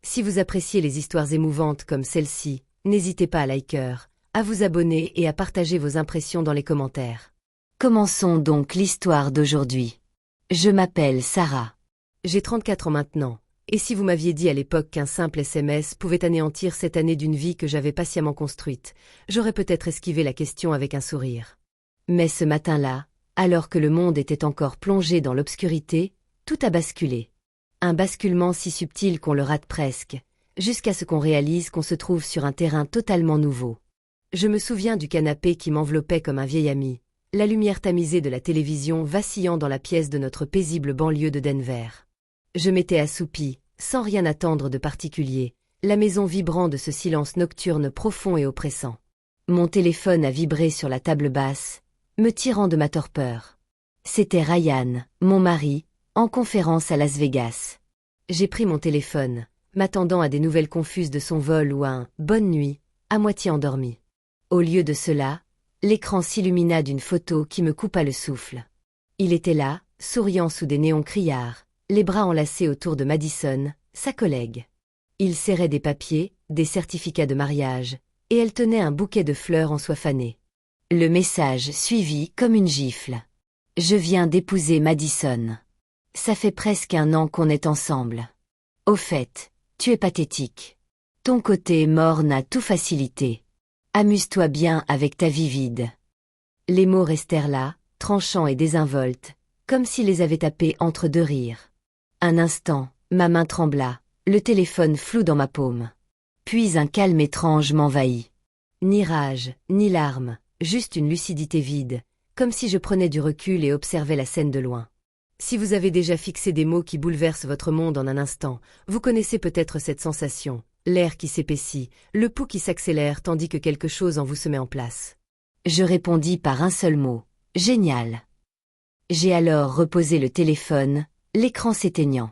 Si vous appréciez les histoires émouvantes comme celle-ci, n'hésitez pas à liker, à vous abonner et à partager vos impressions dans les commentaires. Commençons donc l'histoire d'aujourd'hui. Je m'appelle Sarah. J'ai 34 ans maintenant, et si vous m'aviez dit à l'époque qu'un simple SMS pouvait anéantir cette année d'une vie que j'avais patiemment construite, j'aurais peut-être esquivé la question avec un sourire. Mais ce matin-là, alors que le monde était encore plongé dans l'obscurité, tout a basculé. Un basculement si subtil qu'on le rate presque, jusqu'à ce qu'on réalise qu'on se trouve sur un terrain totalement nouveau. Je me souviens du canapé qui m'enveloppait comme un vieil ami, la lumière tamisée de la télévision vacillant dans la pièce de notre paisible banlieue de Denver. Je m'étais assoupie, sans rien attendre de particulier, la maison vibrant de ce silence nocturne profond et oppressant. Mon téléphone a vibré sur la table basse, me tirant de ma torpeur. C'était Ryan, mon mari, en conférence à Las Vegas. J'ai pris mon téléphone, m'attendant à des nouvelles confuses de son vol ou un « bonne nuit », à moitié endormi. Au lieu de cela, l'écran s'illumina d'une photo qui me coupa le souffle. Il était là, souriant sous des néons criards, les bras enlacés autour de Madison, sa collègue. Il serrait des papiers, des certificats de mariage, et elle tenait un bouquet de fleurs en soie fanée. Le message suivit comme une gifle. « Je viens d'épouser Madison. Ça fait presque 1 an qu'on est ensemble. Au fait, tu es pathétique. Ton côté morne a tout facilité. Amuse-toi bien avec ta vie vide. » Les mots restèrent là, tranchants et désinvoltes, comme s'ils les avaient tapés entre 2 rires. Un instant, ma main trembla, le téléphone flou dans ma paume. Puis un calme étrange m'envahit. Ni rage, ni larmes, juste une lucidité vide, comme si je prenais du recul et observais la scène de loin. Si vous avez déjà fixé des mots qui bouleversent votre monde en un instant, vous connaissez peut-être cette sensation, l'air qui s'épaissit, le pouls qui s'accélère tandis que quelque chose en vous se met en place. Je répondis par un seul mot, « Génial ». J'ai alors reposé le téléphone, l'écran s'éteignant.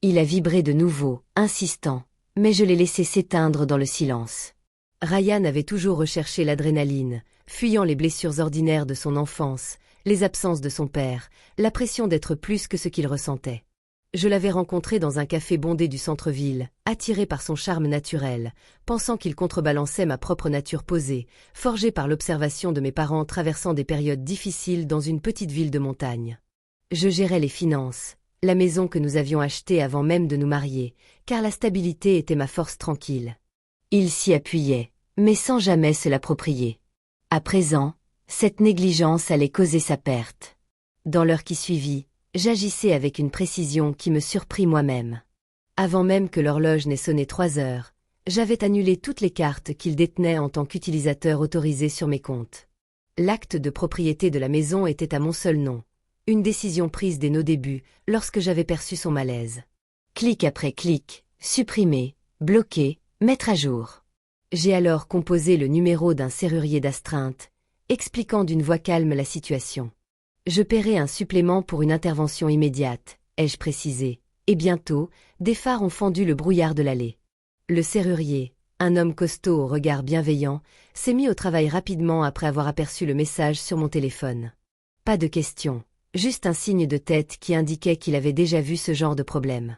Il a vibré de nouveau, insistant, mais je l'ai laissé s'éteindre dans le silence. Ryan avait toujours recherché l'adrénaline, fuyant les blessures ordinaires de son enfance, les absences de son père, la pression d'être plus que ce qu'il ressentait. Je l'avais rencontré dans un café bondé du centre-ville, attiré par son charme naturel, pensant qu'il contrebalançait ma propre nature posée, forgée par l'observation de mes parents traversant des périodes difficiles dans une petite ville de montagne. Je gérais les finances, la maison que nous avions achetée avant même de nous marier, car la stabilité était ma force tranquille. Il s'y appuyait, mais sans jamais se l'approprier. À présent, cette négligence allait causer sa perte. Dans l'heure qui suivit, j'agissais avec une précision qui me surprit moi-même. Avant même que l'horloge n'ait sonné 3 heures, j'avais annulé toutes les cartes qu'il détenait en tant qu'utilisateur autorisé sur mes comptes. L'acte de propriété de la maison était à mon seul nom, une décision prise dès nos débuts, lorsque j'avais perçu son malaise. Clic après clic, supprimer, bloquer, mettre à jour. J'ai alors composé le numéro d'un serrurier d'astreinte, expliquant d'une voix calme la situation. Je paierai un supplément pour une intervention immédiate, ai-je précisé, et bientôt, des phares ont fendu le brouillard de l'allée. Le serrurier, un homme costaud au regard bienveillant, s'est mis au travail rapidement après avoir aperçu le message sur mon téléphone. Pas de question, juste un signe de tête qui indiquait qu'il avait déjà vu ce genre de problème.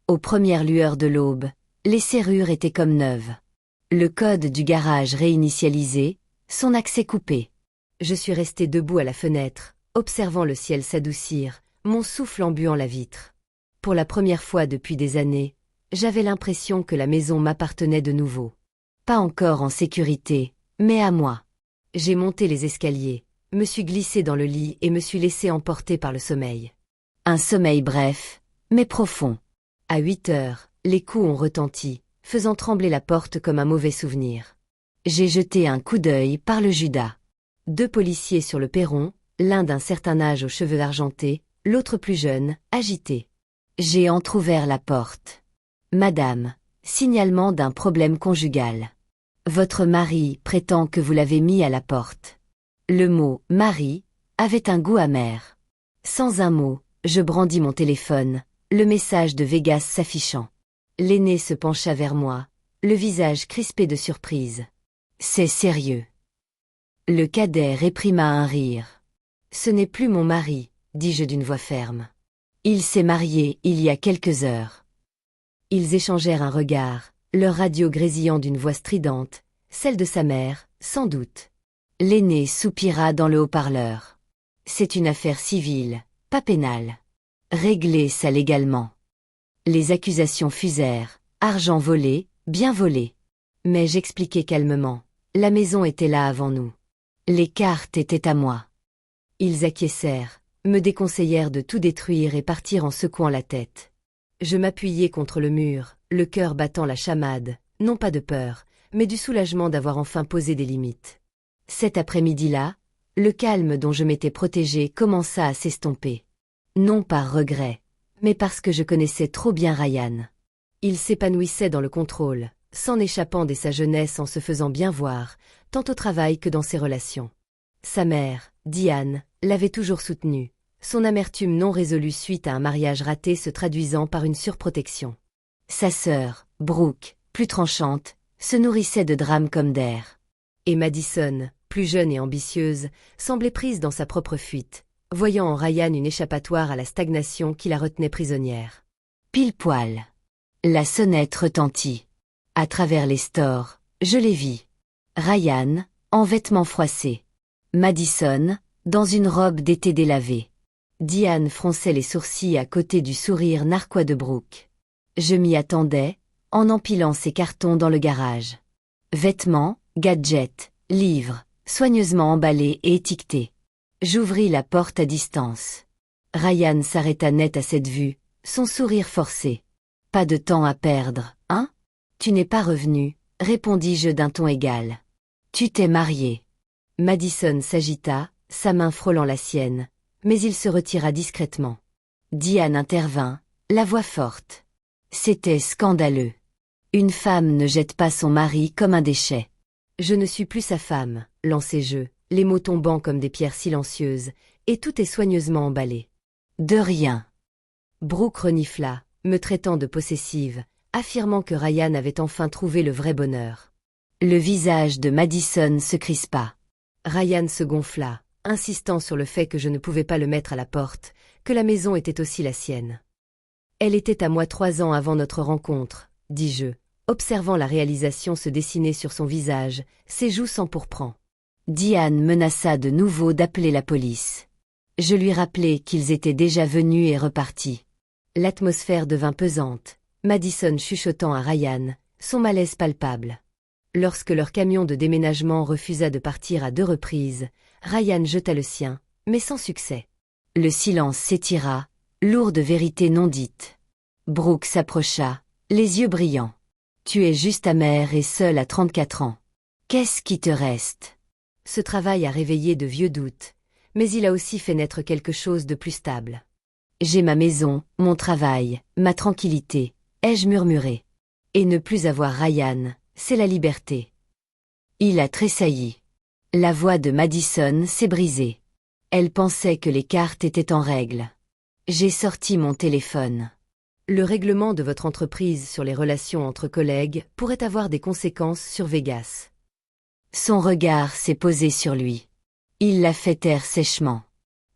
Aux premières lueurs de l'aube, les serrures étaient comme neuves. Le code du garage réinitialisé, son accès coupé. Je suis resté debout à la fenêtre, observant le ciel s'adoucir, mon souffle embuant la vitre. Pour la première fois depuis des années, j'avais l'impression que la maison m'appartenait de nouveau. Pas encore en sécurité, mais à moi. J'ai monté les escaliers, me suis glissé dans le lit et me suis laissé emporter par le sommeil. Un sommeil bref, mais profond. À 8 heures, les coups ont retenti, faisant trembler la porte comme un mauvais souvenir. J'ai jeté un coup d'œil par le Judas. 2 policiers sur le perron, l'un d'un certain âge aux cheveux argentés, l'autre plus jeune, agité. J'ai entrouvert la porte. « Madame, signalement d'un problème conjugal. Votre mari prétend que vous l'avez mis à la porte. » Le mot « mari » avait un goût amer. Sans un mot, je brandis mon téléphone, le message de Vegas s'affichant. L'aîné se pencha vers moi, le visage crispé de surprise. « C'est sérieux. » Le cadet réprima un rire. « Ce n'est plus mon mari, dis-je d'une voix ferme. Il s'est marié il y a quelques heures. » Ils échangèrent un regard, leur radio grésillant d'une voix stridente, celle de sa mère, sans doute. L'aîné soupira dans le haut-parleur. C'est une affaire civile, pas pénale. Réglez ça légalement. Les accusations fusèrent, argent volé, bien volé. Mais j'expliquai calmement, la maison était là avant nous. Les cartes étaient à moi. Ils acquiescèrent, me déconseillèrent de tout détruire et partirent en secouant la tête. Je m'appuyai contre le mur, le cœur battant la chamade, non pas de peur, mais du soulagement d'avoir enfin posé des limites. Cet après-midi-là, le calme dont je m'étais protégée commença à s'estomper. Non par regret, mais parce que je connaissais trop bien Ryan. Il s'épanouissait dans le contrôle, s'en échappant dès sa jeunesse en se faisant bien voir, tant au travail que dans ses relations. Sa mère, Diane, l'avait toujours soutenu, son amertume non résolue suite à un mariage raté se traduisant par une surprotection. Sa sœur, Brooke, plus tranchante, se nourrissait de drames comme d'air. Et Madison, plus jeune et ambitieuse, semblait prise dans sa propre fuite, voyant en Ryan une échappatoire à la stagnation qui la retenait prisonnière. Pile poil. La sonnette retentit. À travers les stores, je les vis. Ryan, en vêtements froissés. Madison, dans une robe d'été délavée. Diane fronçait les sourcils à côté du sourire narquois de Brooke. Je m'y attendais, en empilant ses cartons dans le garage. Vêtements, gadgets, livres, soigneusement emballés et étiquetés. J'ouvris la porte à distance. Ryan s'arrêta net à cette vue, son sourire forcé. « Pas de temps à perdre, hein ? Tu n'es pas revenu, répondis-je d'un ton égal. Tu t'es marié. » Madison s'agita, sa main frôlant la sienne, mais il se retira discrètement. Diane intervint, la voix forte. C'était scandaleux. Une femme ne jette pas son mari comme un déchet. Je ne suis plus sa femme, lançai-je, les mots tombant comme des pierres silencieuses, et tout est soigneusement emballé. De rien. Brooke renifla, me traitant de possessive, affirmant que Ryan avait enfin trouvé le vrai bonheur. Le visage de Madison se crispa. Ryan se gonfla, insistant sur le fait que je ne pouvais pas le mettre à la porte, que la maison était aussi la sienne. Elle était à moi 3 ans avant notre rencontre, dis-je, observant la réalisation se dessiner sur son visage, ses joues s'empourprant. Diane menaça de nouveau d'appeler la police. Je lui rappelai qu'ils étaient déjà venus et repartis. L'atmosphère devint pesante, Madison chuchotant à Ryan, son malaise palpable. Lorsque leur camion de déménagement refusa de partir à 2 reprises, Ryan jeta le sien, mais sans succès. Le silence s'étira, lourd de vérités non dites. Brooke s'approcha, les yeux brillants. « Tu es juste amère et seule à 34 ans. Qu'est-ce qui te reste ?» Ce travail a réveillé de vieux doutes, mais il a aussi fait naître quelque chose de plus stable. J'ai ma maison, mon travail, ma tranquillité, ai-je murmuré. Et ne plus avoir Ryan, c'est la liberté. Il a tressailli. La voix de Madison s'est brisée. Elle pensait que les cartes étaient en règle. J'ai sorti mon téléphone. Le règlement de votre entreprise sur les relations entre collègues pourrait avoir des conséquences sur Vegas. Son regard s'est posé sur lui. Il l'a fait taire sèchement.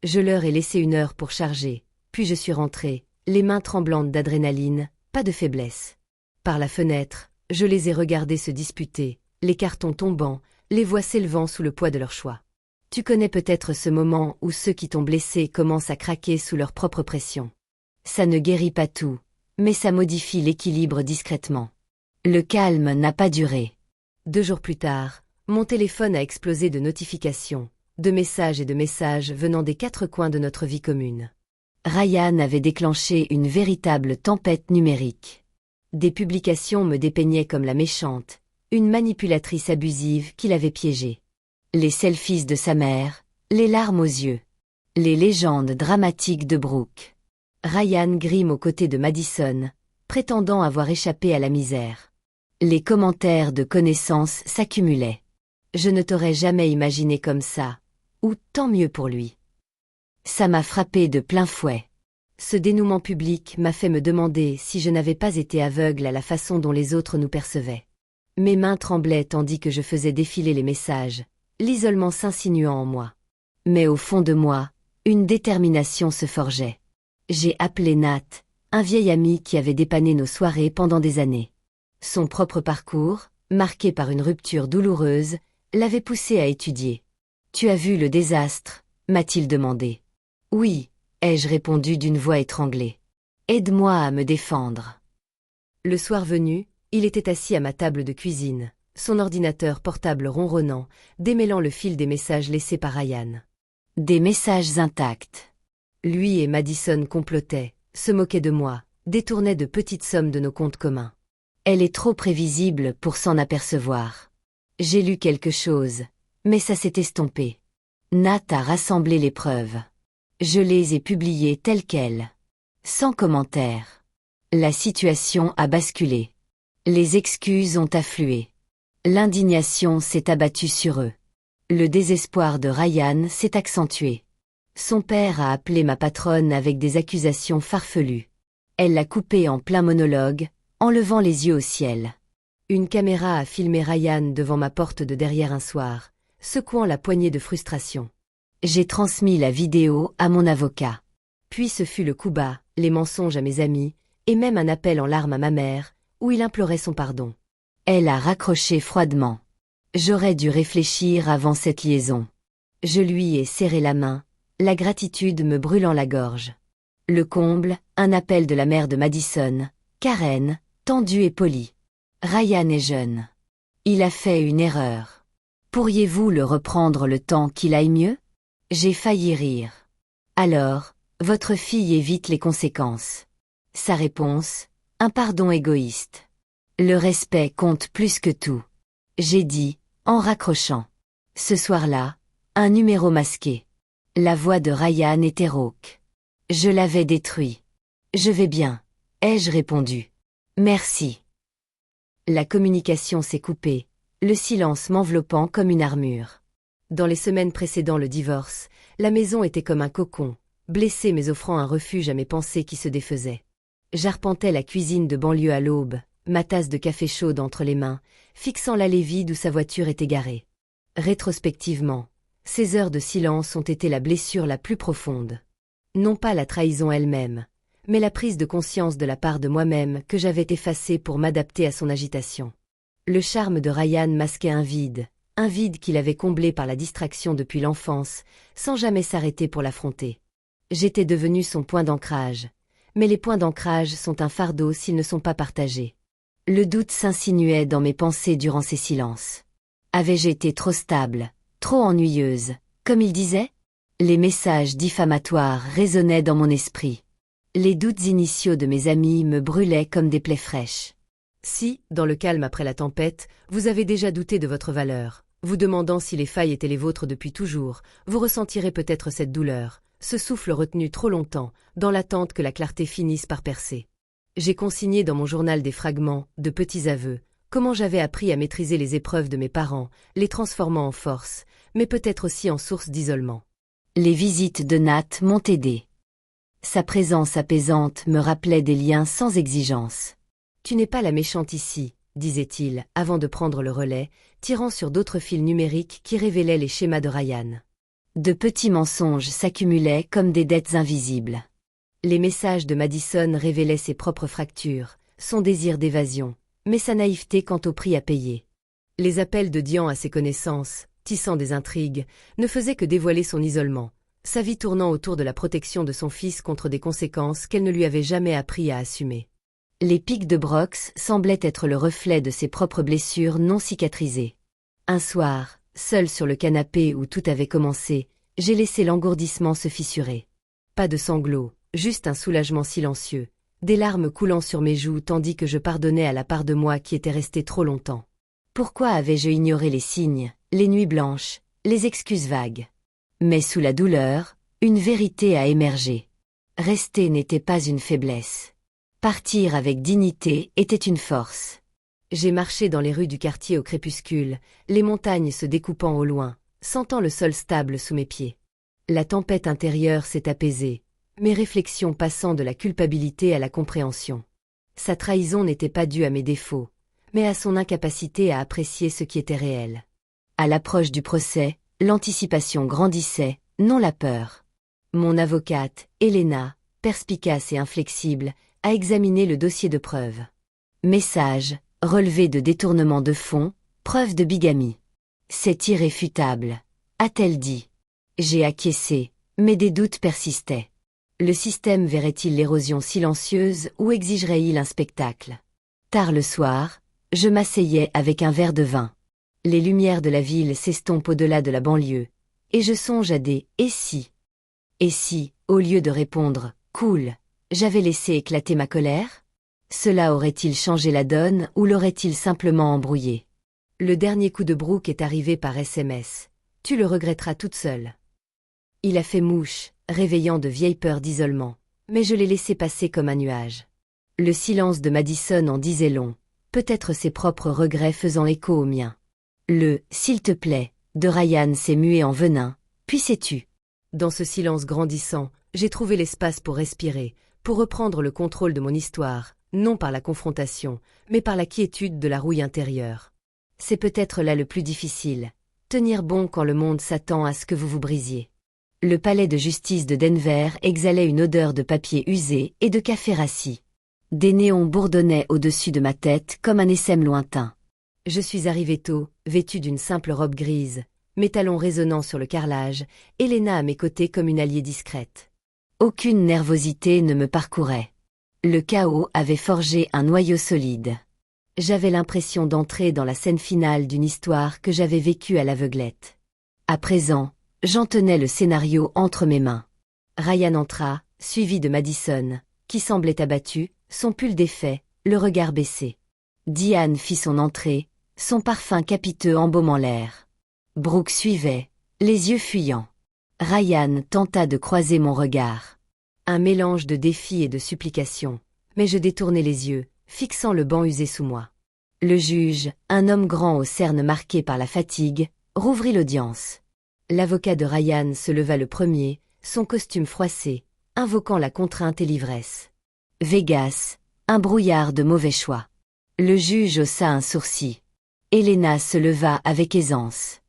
Je leur ai laissé 1 heure pour charger, puis je suis rentrée, les mains tremblantes d'adrénaline, pas de faiblesse. Par la fenêtre, je les ai regardés se disputer, les cartons tombant, les voix s'élevant sous le poids de leur choix. Tu connais peut-être ce moment où ceux qui t'ont blessé commencent à craquer sous leur propre pression. Ça ne guérit pas tout, mais ça modifie l'équilibre discrètement. Le calme n'a pas duré. 2 jours plus tard, mon téléphone a explosé de notifications, de messages et de messages venant des 4 coins de notre vie commune. Ryan avait déclenché une véritable tempête numérique. Des publications me dépeignaient comme la méchante, une manipulatrice abusive qui l'avait piégée. Les selfies de sa mère, les larmes aux yeux. Les légendes dramatiques de Brooke. Ryan grime aux côtés de Madison, prétendant avoir échappé à la misère. Les commentaires de connaissances s'accumulaient. Je ne t'aurais jamais imaginé comme ça, ou tant mieux pour lui. Ça m'a frappé de plein fouet. Ce dénouement public m'a fait me demander si je n'avais pas été aveugle à la façon dont les autres nous percevaient. Mes mains tremblaient tandis que je faisais défiler les messages, l'isolement s'insinuant en moi. Mais au fond de moi, une détermination se forgeait. J'ai appelé Nat, un vieil ami qui avait dépanné nos soirées pendant des années. Son propre parcours, marqué par une rupture douloureuse, l'avait poussé à étudier. « Tu as vu le désastre ?» m'a-t-il demandé. « Oui », ai-je répondu d'une voix étranglée. « Aide-moi à me défendre. » Le soir venu, il était assis à ma table de cuisine, son ordinateur portable ronronnant, démêlant le fil des messages laissés par Ryan. Des messages intacts. Lui et Madison complotaient, se moquaient de moi, détournaient de petites sommes de nos comptes communs. Elle est trop prévisible pour s'en apercevoir. J'ai lu quelque chose, mais ça s'est estompé. Nat a rassemblé les preuves. Je les ai publiées telles quelles. Sans commentaire. La situation a basculé. Les excuses ont afflué. L'indignation s'est abattue sur eux. Le désespoir de Ryan s'est accentué. Son père a appelé ma patronne avec des accusations farfelues. Elle l'a coupé en plein monologue, en levant les yeux au ciel. Une caméra a filmé Ryan devant ma porte de derrière un soir, secouant la poignée de frustration. J'ai transmis la vidéo à mon avocat. Puis ce fut le coup bas, les mensonges à mes amis, et même un appel en larmes à ma mère, où il implorait son pardon. Elle a raccroché froidement. J'aurais dû réfléchir avant cette liaison. Je lui ai serré la main, la gratitude me brûlant la gorge. Le comble, un appel de la mère de Madison, Karen, tendue et polie. Ryan est jeune. Il a fait une erreur. Pourriez-vous le reprendre le temps qu'il aille mieux? J'ai failli rire. Alors, votre fille évite les conséquences. Sa réponse, un pardon égoïste. Le respect compte plus que tout. J'ai dit, en raccrochant. Ce soir-là, un numéro masqué. La voix de Ryan était rauque. Je l'avais détruit. Je vais bien, ai-je répondu. Merci. La communication s'est coupée, le silence m'enveloppant comme une armure. Dans les semaines précédant le divorce, la maison était comme un cocon, blessée mais offrant un refuge à mes pensées qui se défaisaient. J'arpentais la cuisine de banlieue à l'aube, ma tasse de café chaude entre les mains, fixant l'allée vide où sa voiture était garée. Rétrospectivement, ces heures de silence ont été la blessure la plus profonde. Non pas la trahison elle-même, mais la prise de conscience de la part de moi-même que j'avais effacée pour m'adapter à son agitation. Le charme de Ryan masquait un vide qu'il avait comblé par la distraction depuis l'enfance, sans jamais s'arrêter pour l'affronter. J'étais devenue son point d'ancrage, mais les points d'ancrage sont un fardeau s'ils ne sont pas partagés. Le doute s'insinuait dans mes pensées durant ces silences. Avais-je été trop stable, trop ennuyeuse, comme il disait? Les messages diffamatoires résonnaient dans mon esprit. Les doutes initiaux de mes amis me brûlaient comme des plaies fraîches. Si, dans le calme après la tempête, vous avez déjà douté de votre valeur, vous demandant si les failles étaient les vôtres depuis toujours, vous ressentirez peut-être cette douleur, ce souffle retenu trop longtemps, dans l'attente que la clarté finisse par percer. J'ai consigné dans mon journal des fragments, de petits aveux, comment j'avais appris à maîtriser les épreuves de mes parents, les transformant en force, mais peut-être aussi en source d'isolement. Les visites de Nat m'ont aidé. Sa présence apaisante me rappelait des liens sans exigence. « Tu n'es pas la méchante ici », disait-il, avant de prendre le relais, tirant sur d'autres fils numériques qui révélaient les schémas de Ryan. De petits mensonges s'accumulaient comme des dettes invisibles. Les messages de Madison révélaient ses propres fractures, son désir d'évasion, mais sa naïveté quant au prix à payer. Les appels de Dian à ses connaissances, tissant des intrigues, ne faisaient que dévoiler son isolement, sa vie tournant autour de la protection de son fils contre des conséquences qu'elle ne lui avait jamais appris à assumer. Les pics de Brox semblaient être le reflet de ses propres blessures non cicatrisées. Un soir, seul sur le canapé où tout avait commencé, j'ai laissé l'engourdissement se fissurer. Pas de sanglots, juste un soulagement silencieux, des larmes coulant sur mes joues tandis que je pardonnais à la part de moi qui était restée trop longtemps. Pourquoi avais-je ignoré les signes, les nuits blanches, les excuses vagues? Mais sous la douleur, une vérité a émergé. Rester n'était pas une faiblesse. Partir avec dignité était une force. J'ai marché dans les rues du quartier au crépuscule, les montagnes se découpant au loin, sentant le sol stable sous mes pieds. La tempête intérieure s'est apaisée, mes réflexions passant de la culpabilité à la compréhension. Sa trahison n'était pas due à mes défauts, mais à son incapacité à apprécier ce qui était réel. À l'approche du procès, l'anticipation grandissait, non la peur. Mon avocate, Helena, perspicace et inflexible, a examiné le dossier de preuve. Message, relevé de détournement de fonds, preuve de bigamie. C'est irréfutable, a-t-elle dit. J'ai acquiescé, mais des doutes persistaient. Le système verrait-il l'érosion silencieuse ou exigerait-il un spectacle? Tard le soir, je m'asseyais avec un verre de vin. Les lumières de la ville s'estompent au-delà de la banlieue, et je songe à des « et si ». Et si, au lieu de répondre « cool », j'avais laissé éclater ma colère? Cela aurait-il changé la donne ou l'aurait-il simplement embrouillé? Le dernier coup de Brooke est arrivé par SMS. Tu le regretteras toute seule. Il a fait mouche, réveillant de vieilles peurs d'isolement, mais je l'ai laissé passer comme un nuage. Le silence de Madison en disait long, peut-être ses propres regrets faisant écho aux miens. Le « s'il te plaît » de Ryan s'est mué en venin, puis s'est tu. Dans ce silence grandissant, j'ai trouvé l'espace pour respirer, pour reprendre le contrôle de mon histoire, non par la confrontation, mais par la quiétude de la rouille intérieure. C'est peut-être là le plus difficile, tenir bon quand le monde s'attend à ce que vous vous brisiez. Le palais de justice de Denver exhalait une odeur de papier usé et de café rassis. Des néons bourdonnaient au-dessus de ma tête comme un essaim lointain. Je suis arrivé tôt, vêtu d'une simple robe grise, mes talons résonnant sur le carrelage, Elena à mes côtés comme une alliée discrète. Aucune nervosité ne me parcourait. Le chaos avait forgé un noyau solide. J'avais l'impression d'entrer dans la scène finale d'une histoire que j'avais vécue à l'aveuglette. À présent, j'en tenais le scénario entre mes mains. Ryan entra, suivi de Madison, qui semblait abattue, son pull défait, le regard baissé. Diane fit son entrée, son parfum capiteux embaumant l'air. Brooke suivait, les yeux fuyants. Ryan tenta de croiser mon regard. Un mélange de défi et de supplication, mais je détournai les yeux, fixant le banc usé sous moi. Le juge, un homme grand aux cernes marquées par la fatigue, rouvrit l'audience. L'avocat de Ryan se leva le premier, son costume froissé, invoquant la contrainte et l'ivresse. Vegas, un brouillard de mauvais choix. Le juge haussa un sourcil. Elena se leva avec aisance.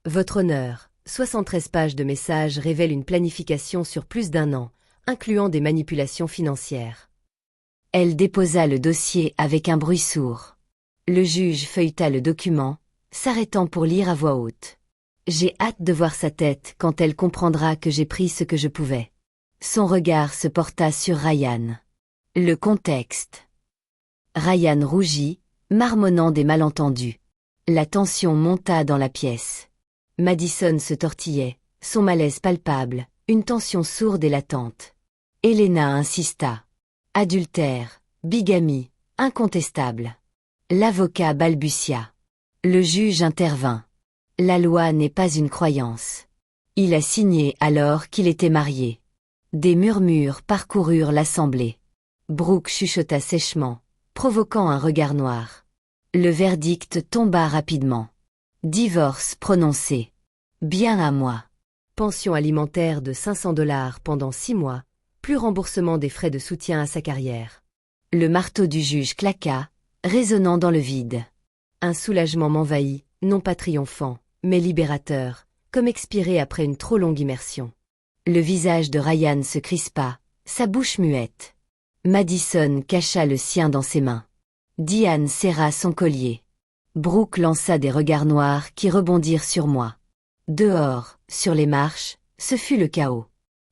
Votre honneur, 73 pages de messages révèlent une planification sur plus d'1 an, incluant des manipulations financières. Elle déposa le dossier avec un bruit sourd. Le juge feuilleta le document, s'arrêtant pour lire à voix haute. J'ai hâte de voir sa tête quand elle comprendra que j'ai pris ce que je pouvais. Son regard se porta sur Ryan. Le contexte. Ryan rougit, marmonnant des malentendus. La tension monta dans la pièce. Madison se tortillait, son malaise palpable, une tension sourde et latente. Elena insista. Adultère, bigamie, incontestable. L'avocat balbutia. Le juge intervint. La loi n'est pas une croyance. Il a signé alors qu'il était marié. Des murmures parcoururent l'assemblée. Brooke chuchota sèchement, provoquant un regard noir. Le verdict tomba rapidement. Divorce prononcé. Bien à moi. Pension alimentaire de $500 pendant 6 mois, plus remboursement des frais de soutien à sa carrière. Le marteau du juge claqua, résonnant dans le vide. Un soulagement m'envahit, non pas triomphant, mais libérateur, comme expiré après une trop longue immersion. Le visage de Ryan se crispa, sa bouche muette. Madison cacha le sien dans ses mains. Diane serra son collier. Brooke lança des regards noirs qui rebondirent sur moi. Dehors, sur les marches, ce fut le chaos.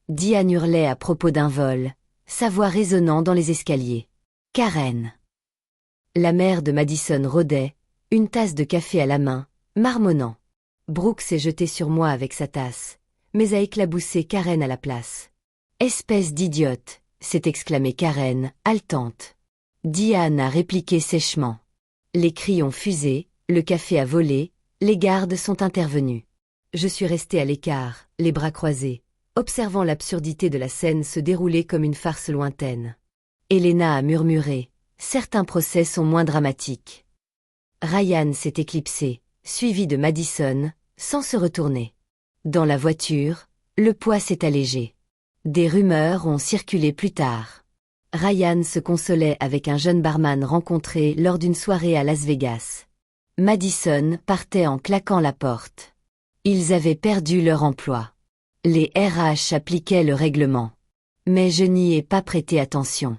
Diane hurlait à propos d'un vol, sa voix résonnant dans les escaliers. Karen. La mère de Madison rôdait, une tasse de café à la main, marmonnant. Brooke s'est jeté sur moi avec sa tasse, mais a éclaboussé Karen à la place. Espèce d'idiote, s'est exclamée Karen, haletante. Diane a répliqué sèchement. Les cris ont fusé, le café a volé, les gardes sont intervenus. Je suis resté à l'écart, les bras croisés, observant l'absurdité de la scène se dérouler comme une farce lointaine. Elena a murmuré, certains procès sont moins dramatiques. Ryan s'est éclipsé, suivi de Madison, sans se retourner. Dans la voiture, le poids s'est allégé. Des rumeurs ont circulé plus tard. Ryan se consolait avec un jeune barman rencontré lors d'une soirée à Las Vegas. Madison partait en claquant la porte. Ils avaient perdu leur emploi. Les RH appliquaient le règlement. Mais je n'y ai pas prêté attention.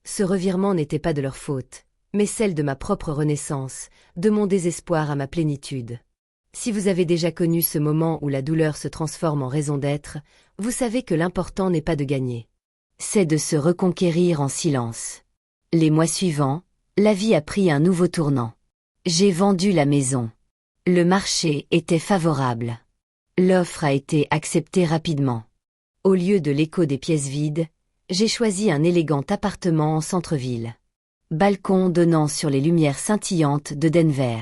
Ce revirement n'était pas de leur faute, mais celle de ma propre renaissance, de mon désespoir à ma plénitude. Si vous avez déjà connu ce moment où la douleur se transforme en raison d'être, vous savez que l'important n'est pas de gagner. C'est de se reconquérir en silence. Les mois suivants, la vie a pris un nouveau tournant. J'ai vendu la maison. Le marché était favorable. L'offre a été acceptée rapidement. Au lieu de l'écho des pièces vides, j'ai choisi un élégant appartement en centre-ville. Balcon donnant sur les lumières scintillantes de Denver.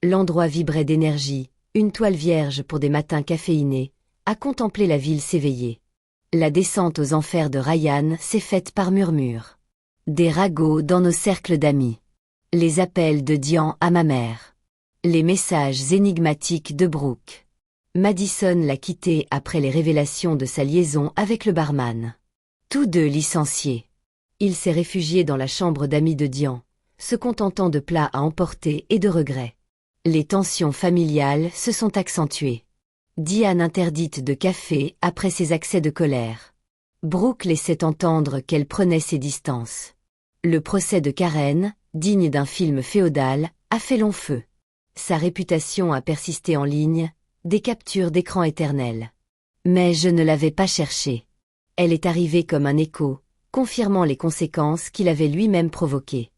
L'endroit vibrait d'énergie, une toile vierge pour des matins caféinés, à contempler la ville s'éveiller. La descente aux enfers de Ryan s'est faite par murmures. Des ragots dans nos cercles d'amis. Les appels de Dian à ma mère. Les messages énigmatiques de Brooke. Madison l'a quitté après les révélations de sa liaison avec le barman. Tous deux licenciés. Il s'est réfugié dans la chambre d'amis de Dian, se contentant de plats à emporter et de regrets. Les tensions familiales se sont accentuées. Diane interdite de café après ses accès de colère. Brooke laissait entendre qu'elle prenait ses distances. Le procès de Karen, digne d'un film féodal, a fait long feu. Sa réputation a persisté en ligne, des captures d'écran éternelles. Mais je ne l'avais pas cherchée. Elle est arrivée comme un écho, confirmant les conséquences qu'il avait lui-même provoquées.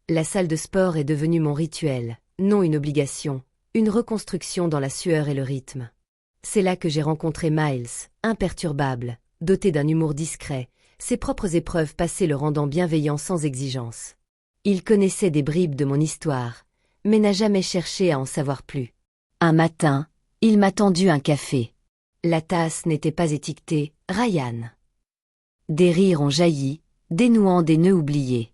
La salle de sport est devenue mon rituel, non une obligation, une reconstruction dans la sueur et le rythme. C'est là que j'ai rencontré Miles, imperturbable, doté d'un humour discret, ses propres épreuves passées le rendant bienveillant sans exigence. Il connaissait des bribes de mon histoire, mais n'a jamais cherché à en savoir plus. Un matin, il m'a tendu un café. La tasse n'était pas étiquetée « Ryan ». Des rires ont jailli, dénouant des nœuds oubliés.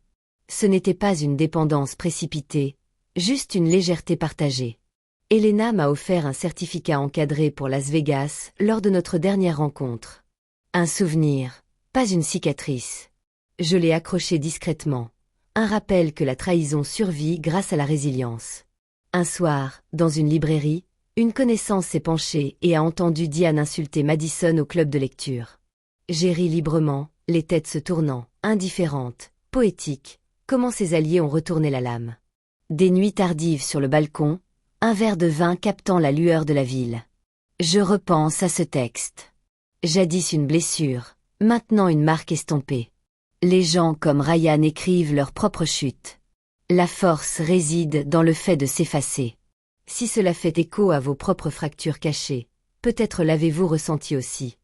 Ce n'était pas une dépendance précipitée, juste une légèreté partagée. Elena m'a offert un certificat encadré pour Las Vegas lors de notre dernière rencontre. Un souvenir, pas une cicatrice. Je l'ai accroché discrètement. Un rappel que la trahison survit grâce à la résilience. Un soir, dans une librairie, une connaissance s'est penchée et a entendu Diane insulter Madison au club de lecture. J'ai ri librement, les têtes se tournant, indifférentes, poétiques, comment ses alliés ont retourné la lame. Des nuits tardives sur le balcon, un verre de vin captant la lueur de la ville. Je repense à ce texte. Jadis une blessure, maintenant une marque estompée. Les gens comme Ryan écrivent leur propre chute. La force réside dans le fait de s'effacer. Si cela fait écho à vos propres fractures cachées, peut-être l'avez-vous ressenti aussi.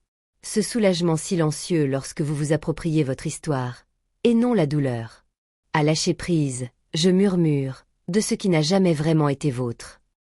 Ce soulagement silencieux lorsque vous vous appropriez votre histoire, et non la douleur. À lâcher prise, je murmure, de ce qui n'a jamais vraiment été vôtre.